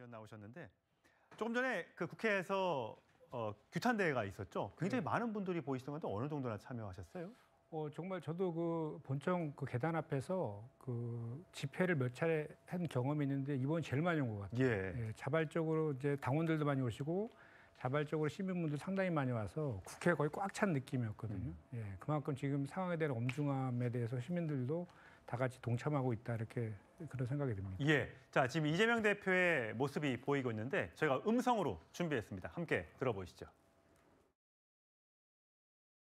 의원 나오셨는데 조금 전에 그 국회에서 규탄대회가 있었죠. 굉장히 많은 분들이 보이시던 건데 어느 정도나 참여하셨어요? 정말 저도 그 본청 그 계단 앞에서 그 집회를 몇 차례 한 경험이 있는데 이번 제일 많이 온 것 같아요. 예. 자발적으로 이제 당원들도 많이 오시고 자발적으로 시민분들 상당히 많이 와서 국회가 거의 꽉 찬 느낌이었거든요. 그만큼 지금 상황에 대한 엄중함에 대해서 시민들도 다 같이 동참하고 있다 이렇게 그런 생각이 듭니다. 예. 자, 지금 이재명 대표의 모습이 보이고 있는데 저희가 음성으로 준비했습니다. 함께 들어보시죠.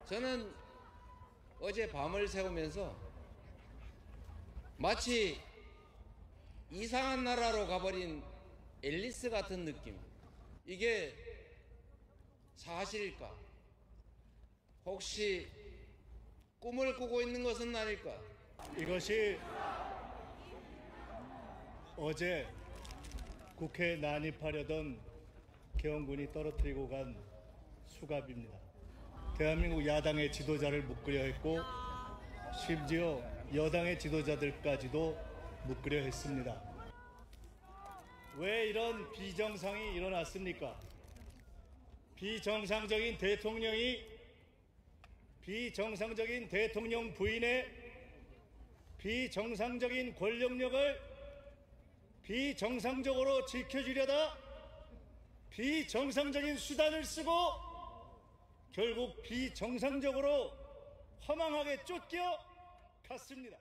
저는 어제 밤을 새우면서 마치 이상한 나라로 가버린 앨리스 같은 느낌. 이게 사실일까? 혹시 꿈을 꾸고 있는 것은 아닐까? 이것이 어제 국회에 난입하려던 계엄군이 떨어뜨리고 간 수갑입니다. 대한민국 야당의 지도자를 묶으려 했고 심지어 여당의 지도자들까지도 묶으려 했습니다. 왜 이런 비정상이 일어났습니까? 비정상적인 대통령 부인의 비정상적인 권력력을 비정상적으로 지켜주려다 비정상적인 수단을 쓰고 결국 비정상적으로 허망하게 쫓겨갔습니다.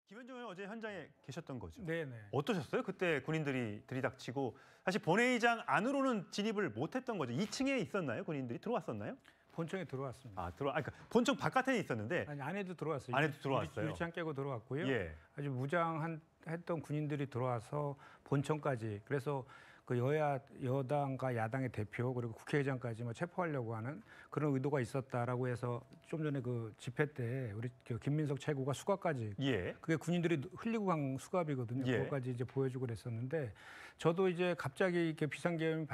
김현정 의원 어제 현장에 계셨던 거죠? 네네. 어떠셨어요? 그때 군인들이 들이닥치고 사실 본회의장 안으로는 진입을 못했던 거죠. 2층에 있었나요? 군인들이 들어왔었나요? 본청에 들어왔습니다. 그러니까 본청 바깥에 있었는데 아니 안에도 들어왔어요. 안에도 들어왔어요. 유리창 깨고 들어왔고요. 예. 아주 무장했던 군인들이 들어와서 본청까지 그래서 그 여당과 야당의 대표 그리고 국회의장까지 체포하려고 하는 그런 의도가 있었다라고 해서 좀 전에 그 집회 때 우리 김민석 최고가 수갑까지 그게 군인들이 흘리고 간 수갑이거든요. 그것까지 이제 보여주고 그랬었는데 저도 이제 갑자기 이렇게 비상계엄이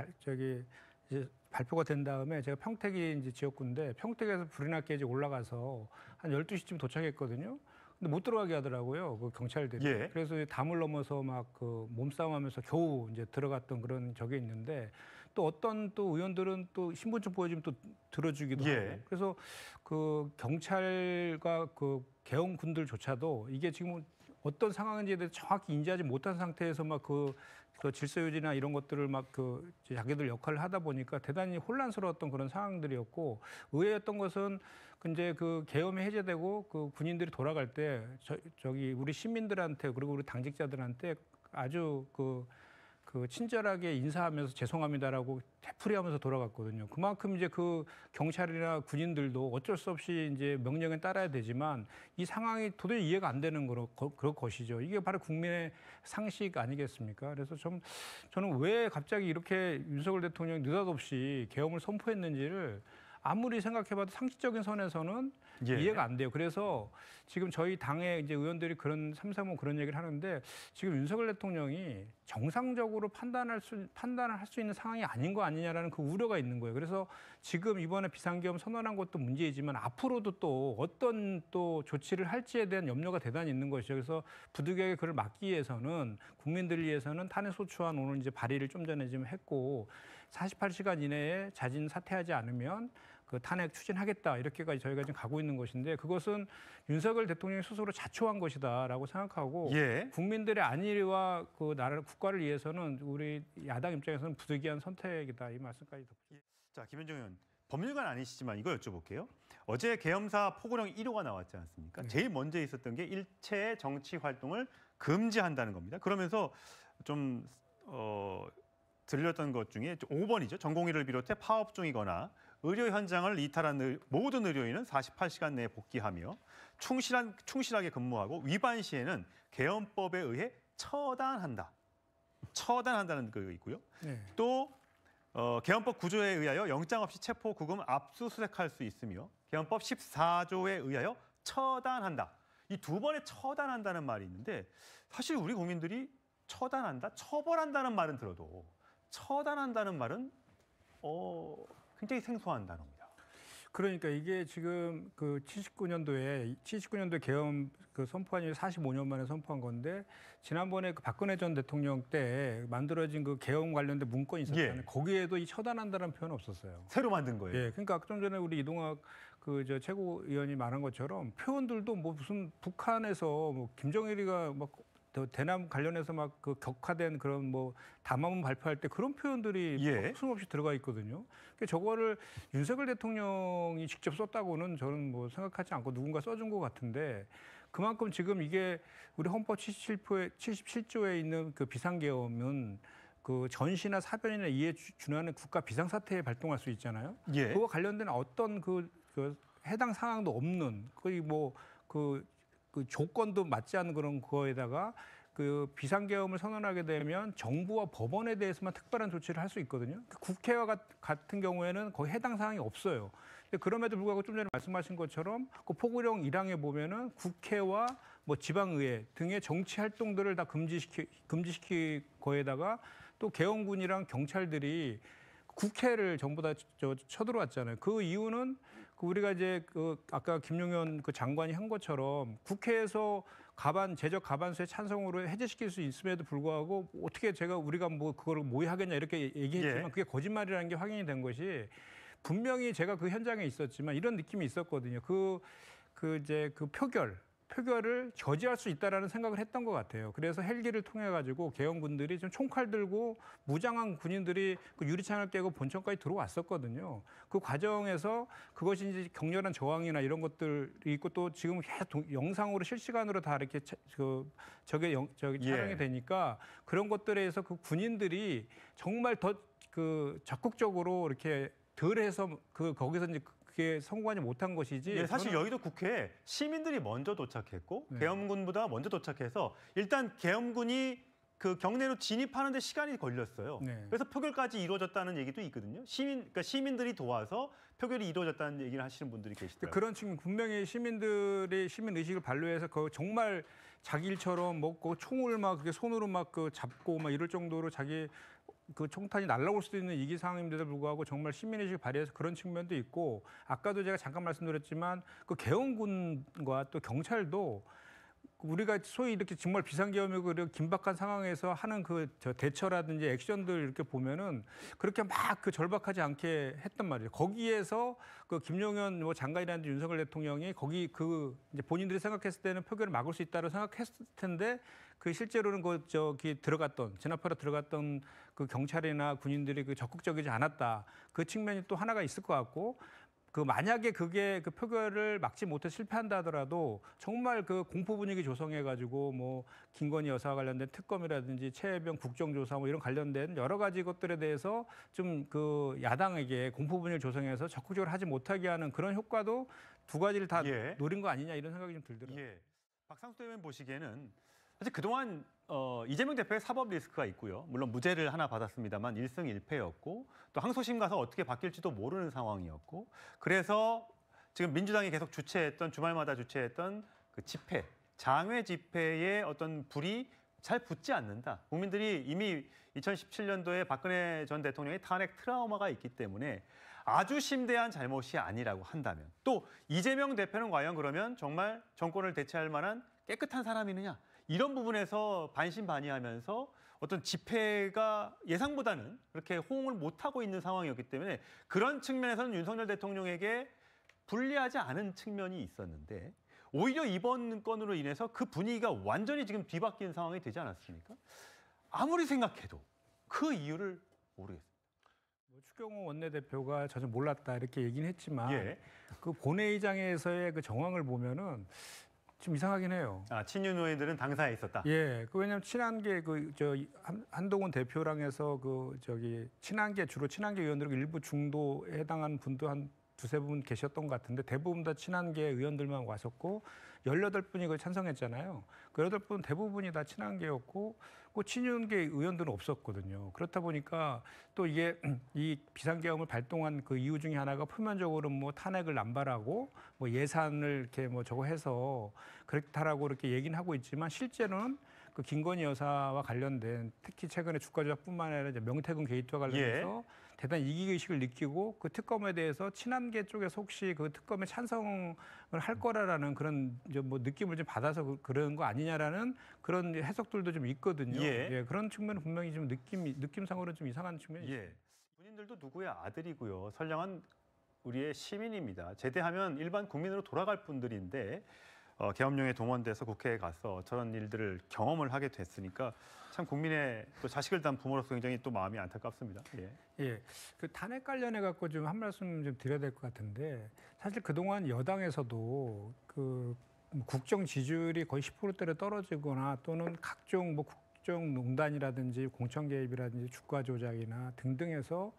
이제 발표가 된 다음에 제가 평택이 이제 지역구인데 평택에서 불이 났게 이제 올라가서 한 12시쯤 도착했거든요. 근데 못 들어가게 하더라고요. 그 경찰들이. 그래서 담을 넘어서 막 그 몸싸움하면서 겨우 이제 들어갔던 그런 적이 있는데 또 어떤 또 의원들은 또 신분증 보여주면 또 들어주기도 하고. 그래서 그 경찰과 그 계엄군들조차도 이게 지금 어떤 상황인지에 대해서 정확히 인지하지 못한 상태에서 막 그 질서 유지나 이런 것들을 막 그 자기들 역할을 하다 보니까 대단히 혼란스러웠던 그런 상황들이었고 의외였던 것은 이제 그 계엄이 해제되고 그 군인들이 돌아갈 때 저기 우리 시민들한테 그리고 우리 당직자들한테 아주 그 친절하게 인사하면서 죄송합니다라고 되풀이하면서 돌아갔거든요. 그만큼 이제 그 경찰이나 군인들도 어쩔 수 없이 이제 명령에 따라야 되지만 이 상황이 도저히 이해가 안 되는 그런 것이죠. 이게 바로 국민의 상식 아니겠습니까? 그래서 저는 왜 갑자기 이렇게 윤석열 대통령이 느닷없이 계엄을 선포했는지를 아무리 생각해봐도 상식적인 선에서는 이해가 안 돼요. 그래서 지금 저희 당의 이제 의원들이 그런 삼삼오오 그런 얘기를 하는데 지금 윤석열 대통령이 정상적으로 판단할 수 있는 상황이 아닌 거 아니냐라는 그 우려가 있는 거예요. 그래서 지금 이번에 비상계엄 선언한 것도 문제이지만 앞으로도 또 어떤 또 조치를 할지에 대한 염려가 대단히 있는 것이죠. 그래서 부득이하게 그걸 막기 위해서는 국민들을 위해서는 탄핵소추안 오늘 이제 발의를 좀 전에 지금 했고 48시간 이내에 자진 사퇴하지 않으면 그 탄핵 추진하겠다 이렇게까지 저희가 지금 가고 있는 것인데 그것은 윤석열 대통령이 스스로 자초한 것이다라고 생각하고 국민들의 안위와 그 나라를 국가를 위해서는 우리 야당 입장에서는 부득이한 선택이다 이 말씀까지 덧붙입니다. 자, 김현정 의원 법률가는 아니시지만 이거 여쭤볼게요. 어제 계엄사 포고령 1호가 나왔지 않습니까? 제일 먼저 있었던 게 일체의 정치 활동을 금지한다는 겁니다. 그러면서 좀 들렸던 것 중에 5번이죠. 전공의를 비롯해 파업 중이거나 의료 현장을 이탈한 모든 의료인은 48시간 내에 복귀하며 충실하게 근무하고 위반 시에는 계엄법에 의해 처단한다. 처단한다는 거 있고요. 또 계엄법 9조에 의하여 영장 없이 체포, 구금, 압수수색할 수 있으며 계엄법 14조에 의하여 처단한다. 이 두 번에 처단한다는 말이 있는데 사실 우리 국민들이 처단한다, 처벌한다는 말은 들어도 처단한다는 말은 굉장히 생소한 단어입니다. 그러니까 이게 지금 그 79년도에 계엄 그 선포한 지 45년 만에 선포한 건데 지난번에 그 박근혜 전 대통령 때 만들어진 그 계엄 관련된 문건이 있었잖아요. 예. 거기에도 이 처단한다는 표현 없었어요. 새로 만든 거예요. 예, 그러니까 아까 좀 전에 우리 이동학 그 저 최고위원이 말한 것처럼 표현들도 뭐 무슨 북한에서 뭐 김정일이가 막 대남 관련해서 막 그 격화된 그런 뭐 담화문 발표할 때 그런 표현들이 예. 숨없이 들어가 있거든요. 그러니까 저거를 윤석열 대통령이 직접 썼다고는 저는 뭐 생각하지 않고 누군가 써준 것 같은데 그만큼 지금 이게 우리 헌법 77조에 있는 그 비상계엄은 그 전시나 사변이나 이에 준하는 국가 비상사태에 발동할 수 있잖아요. 예. 그와 관련된 어떤 그 해당 상황도 없는 거의 그 조건도 맞지 않는 그런 거에다가 그 비상계엄을 선언하게 되면 정부와 법원에 대해서만 특별한 조치를 할 수 있거든요. 그 국회와 같은 경우에는 거의 해당 사항이 없어요. 근데 그럼에도 불구하고 좀 전에 말씀하신 것처럼 그 포구령 1항에 보면은 국회와 뭐 지방의회 등의 정치 활동들을 다 금지시킬 거에다가 또 계엄군이랑 경찰들이 국회를 전부 다 쳐들어왔잖아요. 그 이유는 그 우리가 이제 그 아까 김용현 그 장관이 한 것처럼 국회에서 제적 가반수의 찬성으로 해제시킬 수 있음에도 불구하고 어떻게 우리가 뭐 그거를 모의하겠냐 이렇게 얘기했지만 예. 그게 거짓말이라는 게 확인이 된 것이 분명히 제가 그 현장에 있었지만 이런 느낌이 있었거든요. 그 표결을 저지할 수 있다라는 생각을 했던 것 같아요. 그래서 헬기를 통해 가지고 계엄군들이 좀 총칼 들고 무장한 군인들이 그 유리창을 깨고 본청까지 들어왔었거든요. 그 과정에서 그것이 이제 격렬한 저항이나 이런 것들이 있고 또 지금 계속 영상으로 실시간으로 다 이렇게 저게 촬영이 되니까 그런 것들에서 그 군인들이 정말 더 그 적극적으로 이렇게 덜해서 거기서 이제 그게 성공하지 못한 것이지. 예, 사실 여의도 국회에 시민들이 먼저 도착했고 네. 계엄군보다 먼저 도착해서 일단 계엄군이 그 경내로 진입하는데 시간이 걸렸어요. 네. 그래서 표결까지 이루어졌다는 얘기도 있거든요. 그러니까 시민들이 도와서 표결이 이루어졌다는 얘기를 하시는 분들이 계시더라고요. 그런 측면 분명히 시민들이 시민 의식을 반려해서 정말 자기 일처럼 먹고 총을 막 그렇게 손으로 막 그 잡고 막 이럴 정도로 자기 그 총탄이 날아올 수도 있는 위기 상황임에도 불구하고 정말 시민의식을 발휘해서 그런 측면도 있고 아까도 제가 잠깐 말씀드렸지만 그 계엄군과 또 경찰도 우리가 소위 이렇게 정말 비상계엄이고 그리고 긴박한 상황에서 하는 대처라든지 액션들 이렇게 보면은 그렇게 막 그 절박하지 않게 했단 말이에요. 거기에서 그 김용현 뭐 장관이라든지 윤석열 대통령이 거기 이제 본인들이 생각했을 때는 표결을 막을 수 있다고 생각했을 텐데 그 실제로는 진압하러 들어갔던 그 경찰이나 군인들이 적극적이지 않았다. 그 측면이 또 하나가 있을 것 같고 만약에 그게 그 표결을 막지 못해 실패한다 하더라도 정말 그 공포 분위기 조성해가지고 뭐 김건희 여사와 관련된 특검이라든지 최혜병 국정조사 뭐 이런 관련된 여러 가지 것들에 대해서 좀 그 야당에게 공포 분위기를 조성해서 적극적으로 하지 못하게 하는 그런 효과도 두 가지를 다 예. 노린 거 아니냐 이런 생각이 좀 들더라고요. 예. 박상수 대변인 보시기에는 사실 그동안 이재명 대표의 사법 리스크가 있고요. 물론 무죄를 하나 받았습니다만 1승 1패였고 또 항소심 가서 어떻게 바뀔지도 모르는 상황이었고 그래서 지금 민주당이 계속 주말마다 주최했던 그 집회, 장외 집회의 어떤 불이 잘 붙지 않는다. 국민들이 이미 2017년도에 박근혜 전 대통령의 탄핵 트라우마가 있기 때문에 아주 심대한 잘못이 아니라고 한다면 또 이재명 대표는 과연 그러면 정말 정권을 대체할 만한 깨끗한 사람이느냐 이런 부분에서 반신반의하면서 어떤 집회가 예상보다는 그렇게 호응을 못하고 있는 상황이었기 때문에 그런 측면에서는 윤석열 대통령에게 불리하지 않은 측면이 있었는데 오히려 이번 건으로 인해서 그 분위기가 완전히 지금 뒤바뀐 상황이 되지 않았습니까? 아무리 생각해도 그 이유를 모르겠습니다. 추경호 원내대표가 전혀 몰랐다 이렇게 얘기는 했지만 예. 그 본회의장에서의 그 정황을 보면은 좀 이상하긴 해요. 친윤 의원들은 당사에 있었다. 예, 왜냐하면 친한계 한동훈 대표랑 해서 주로 친한계 의원들 일부 중도에 해당하는 분도 한 두세 분 계셨던 것 같은데 대부분 다 친한계 의원들만 왔었고 18분이 그걸 찬성했잖아요. 그 18분 대부분이 다 친한계였고 그 친윤계 의원들은 없었거든요. 그렇다 보니까 또 이게 이 비상계엄을 발동한 그 이유 중에 하나가 표면적으로 뭐 탄핵을 남발하고 뭐 예산을 이렇게 뭐 저거 해서 그렇다라고 이렇게 얘기는 하고 있지만 실제로는 그 김건희 여사와 관련된 특히 최근에 주가 조작뿐만 아니라 이제 명태균 게이트와 관련해서 대단히 이기의식을 느끼고 그 특검에 대해서 친한계 쪽에서 혹시 그 특검에 찬성을 할 거라라는 그런 이제 뭐 느낌을 좀 받아서 그런 거 아니냐라는 그런 해석들도 좀 있거든요. 예. 그런 측면은 분명히 좀 느낌상으로는 좀 이상한 측면이 있습니다. 예. 군인들도 누구의 아들이고요. 선량한 우리의 시민입니다. 제대하면 일반 국민으로 돌아갈 분들인데 계엄령에 동원돼서 국회에 가서 저런 일들을 경험을 하게 됐으니까 참 국민의 또 자식을 둔 부모로서 굉장히 또 마음이 안타깝습니다. 예. 예, 그 탄핵 관련해 갖고 좀 한 말씀 좀 드려야 될 것 같은데 사실 그동안 여당에서도 그 국정 지지율이 거의 10%대로 떨어지거나 또는 각종 뭐 국정농단이라든지 공천 개입이라든지 주가 조작이나 등등해서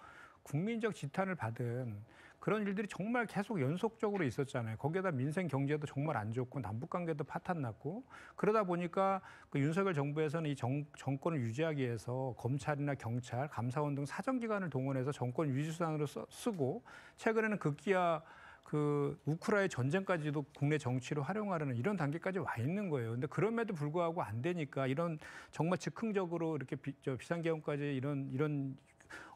국민적 지탄을 받은 그런 일들이 정말 계속 연속적으로 있었잖아요. 거기에다 민생 경제도 정말 안 좋고 남북 관계도 파탄 났고 그러다 보니까 그 윤석열 정부에서는 이 정권을 유지하기 위해서 검찰이나 경찰, 감사원 등 사정기관을 동원해서 정권 유지 수단으로 쓰고 최근에는 급기야 그 우크라이나 전쟁까지도 국내 정치로 활용하려는 이런 단계까지 와 있는 거예요. 근데 그럼에도 불구하고 안 되니까 이런 정말 즉흥적으로 이렇게 비상계엄까지 이런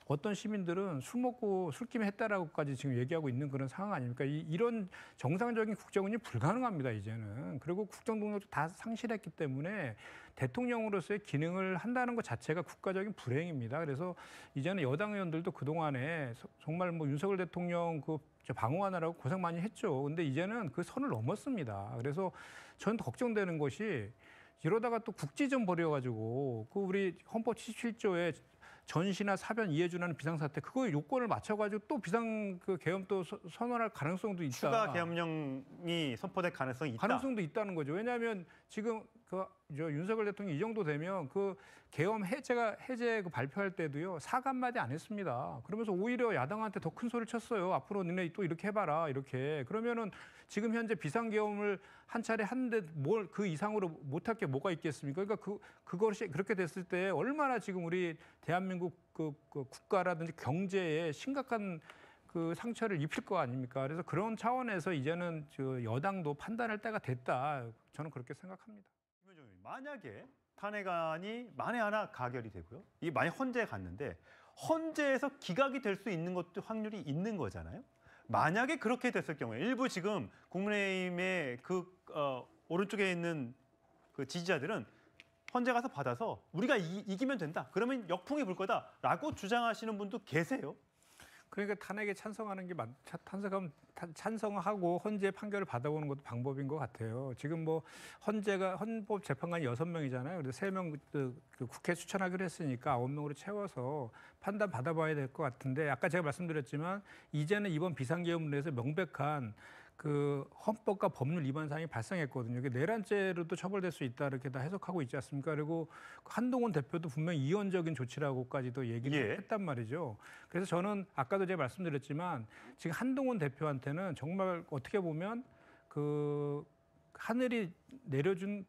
어떤 시민들은 술 먹고 술김에 했다라고까지 지금 얘기하고 있는 그런 상황 아닙니까? 이런 정상적인 국정운이 불가능합니다, 이제는. 그리고 국정 동력도 다 상실했기 때문에 대통령으로서의 기능을 한다는 것 자체가 국가적인 불행입니다. 그래서 이제는 여당 의원들도 그동안에 정말 뭐 윤석열 대통령 방어하느라고 고생 많이 했죠. 근데 이제는 그 선을 넘었습니다. 그래서 저는 걱정되는 것이 이러다가 또 국지전 벌여가지고 그 우리 헌법 77조에 전시나 사변 이해 준하는 비상사태 그거 요건을 맞춰가지고 또 비상 그 계엄 또 선언할 가능성도 있다. 추가 계엄령이 선포될 가능성이 있다. 가능성도 있다는 거죠. 왜냐하면 지금 저 윤석열 대통령이 이 정도 되면 그 계엄 해제 그 발표할 때도요 사과 한마디 안 했습니다. 그러면서 오히려 야당한테 더 큰 소리를 쳤어요. 앞으로 너네 또 이렇게 해봐라 이렇게. 그러면은 지금 현재 비상계엄을 한 차례 하는데 뭘 그 이상으로 못할 게 뭐가 있겠습니까? 그러니까 그것이 그렇게 됐을 때 얼마나 지금 우리 대한민국 그 국가라든지 경제에 심각한 그 상처를 입힐 거 아닙니까? 그래서 그런 차원에서 이제는 저 여당도 판단할 때가 됐다. 저는 그렇게 생각합니다. 만약에 탄핵안이 만에 하나 가결이 되고요. 이게 만약 헌재에 갔는데 헌재에서 기각이 될 수 있는 것도 확률이 있는 거잖아요. 만약에 그렇게 됐을 경우에 일부 지금 국민의힘의 오른쪽에 있는 그 지지자들은 헌재 가서 받아서 우리가 이기면 된다. 그러면 역풍이 불 거다라고 주장하시는 분도 계세요. 그러니까 탄핵에 찬성하는 게 찬성하고 헌재 판결을 받아보는 것도 방법인 것 같아요. 지금 뭐 헌법재판관이 6명이잖아요. 그래서 3명 그 국회 추천하기로 했으니까 9명으로 채워서 판단 받아봐야 될 것 같은데 아까 제가 말씀드렸지만 이제는 이번 비상계엄론에서 명백한 그 헌법과 법률 위반 사항이 발생했거든요. 이게 내란죄로도 처벌될 수 있다 이렇게 다 해석하고 있지 않습니까? 그리고 한동훈 대표도 분명히 이원적인 조치라고까지도 얘기를 했단 말이죠. 그래서 저는 아까도 제가 말씀드렸지만 지금 한동훈 대표한테는 정말 어떻게 보면 그 하늘이 내려준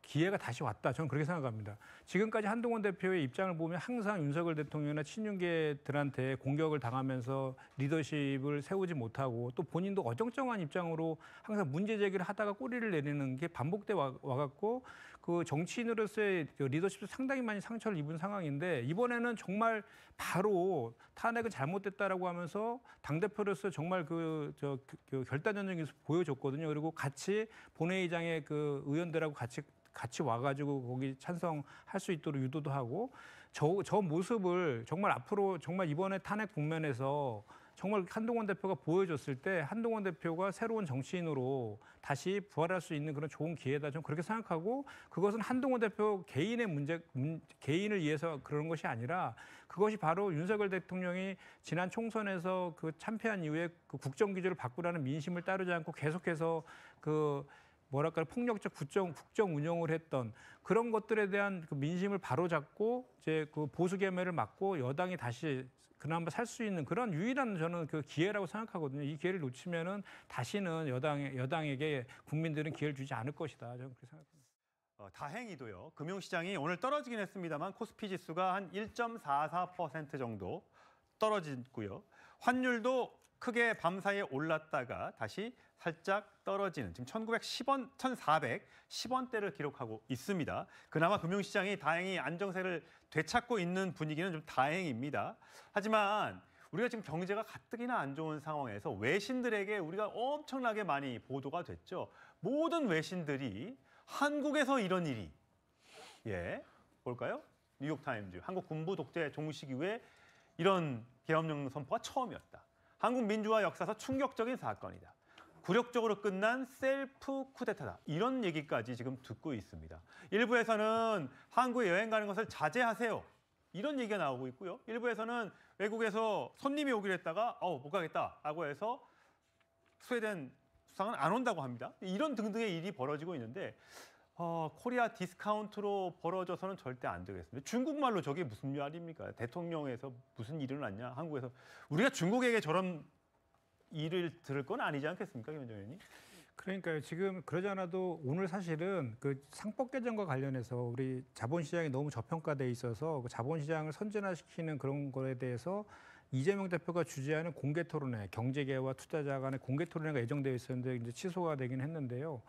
기회가 다시 왔다. 저는 그렇게 생각합니다. 지금까지 한동훈 대표의 입장을 보면 항상 윤석열 대통령이나 친윤계들한테 공격을 당하면서 리더십을 세우지 못하고 또 본인도 어정쩡한 입장으로 항상 문제 제기를 하다가 꼬리를 내리는 게 반복돼 와갖고 그 정치인으로서의 리더십도 상당히 많이 상처를 입은 상황인데 이번에는 정말 바로 탄핵은 잘못됐다라고 하면서 당대표로서 정말 그 결단전적인 보여줬거든요. 그리고 같이 본회의장에 그 의원들하고 같이 와가지고 거기 찬성할 수 있도록 유도도 하고 저 모습을 정말 앞으로 정말 이번에 탄핵 국면에서 정말 한동훈 대표가 보여줬을 때 한동훈 대표가 새로운 정치인으로 다시 부활할 수 있는 그런 좋은 기회다. 저는 그렇게 생각하고 그것은 한동훈 대표 개인의 개인을 위해서 그런 것이 아니라 그것이 바로 윤석열 대통령이 지난 총선에서 그 참패한 이후에 그 국정 기조를 바꾸라는 민심을 따르지 않고 계속해서 폭력적 국정 운영을 했던 그런 것들에 대한 그 민심을 바로잡고 이제 그 보수 개매를 막고 여당이 다시 그나마 살 수 있는 그런 유일한 저는 그 기회라고 생각하거든요. 이 기회를 놓치면은 다시는 여당에게 국민들은 기회를 주지 않을 것이다. 저는 그렇게 생각합니다. 다행히도요. 금융시장이 오늘 떨어지긴 했습니다만 코스피 지수가 한 1.44% 정도 떨어지고요. 환율도 크게 밤사이에 올랐다가 다시 살짝 떨어지는 지금 1,910원, 1,410원대를 기록하고 있습니다. 그나마 금융시장이 다행히 안정세를 되찾고 있는 분위기는 좀 다행입니다. 하지만 우리가 지금 경제가 가뜩이나 안 좋은 상황에서 외신들에게 우리가 엄청나게 많이 보도가 됐죠. 모든 외신들이 한국에서 이런 일이 볼까요? 뉴욕타임즈, 한국 군부 독재 종식 이후에 이런 계엄령 선포가 처음이었다. 한국 민주화 역사에서 충격적인 사건이다. 굴욕적으로 끝난 셀프 쿠데타다. 이런 얘기까지 지금 듣고 있습니다. 일부에서는 한국에 여행 가는 것을 자제하세요. 이런 얘기가 나오고 있고요. 일부에서는 외국에서 손님이 오기로 했다가 못 가겠다라고 해서 스웨덴 수상은 안 온다고 합니다. 이런 등등의 일이 벌어지고 있는데 코리아 디스카운트로 벌어져서는 절대 안 되겠습니다. 중국말로 저게 무슨 말입니까? 대통령에서 무슨 일이 일어났냐? 한국에서 우리가 중국에게 저런 일을 들을 건 아니지 않겠습니까, 김현정 의원님? 그러니까요. 지금 그러지 않아도 오늘 사실은 그 상법 개정과 관련해서 우리 자본시장이 너무 저평가돼 있어서 그 자본시장을 선진화시키는 그런 거에 대해서 이재명 대표가 주재하는 공개 토론회, 경제계와 투자자 간의 공개 토론회가 예정되어 있었는데 이제 취소가 되긴 했는데요.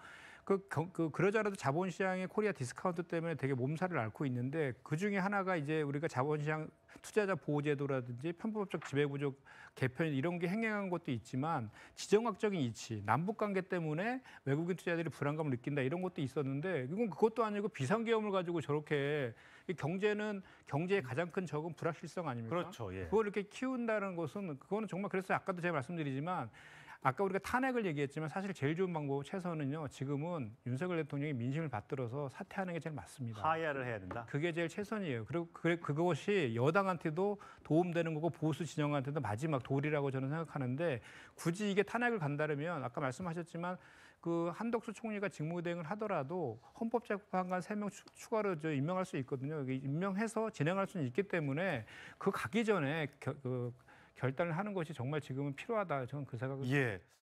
그러지 않아도 자본시장의 코리아 디스카운트 때문에 되게 몸살을 앓고 있는데 그 중에 하나가 이제 우리가 자본시장 투자자 보호제도라든지 편법적 지배구조 개편 이런 게 행행한 것도 있지만 지정학적인 이치, 남북관계 때문에 외국인 투자자들이 불안감을 느낀다 이런 것도 있었는데 이건 그것도 아니고 비상계엄을 가지고 저렇게 경제는 경제의 가장 큰 적은 불확실성 아닙니까? 그렇죠. 예. 그걸 이렇게 키운다는 것은 그거는 정말 그래서 아까도 제가 말씀드리지만 아까 우리가 탄핵을 얘기했지만 사실 제일 좋은 방법 최선은요. 지금은 윤석열 대통령이 민심을 받들어서 사퇴하는 게 제일 맞습니다. 하야를 해야 된다. 그게 제일 최선이에요. 그리고 그것이 여당한테도 도움되는 거고 보수 진영한테도 마지막 도리라고 저는 생각하는데 굳이 이게 탄핵을 간다면 아까 말씀하셨지만 그 한덕수 총리가 직무대행을 하더라도 헌법재판관 3명 추가로 임명할 수 있거든요. 임명해서 진행할 수는 있기 때문에 그 가기 전에 결단을 하는 것이 정말 지금은 필요하다. 저는 그 생각을. 예.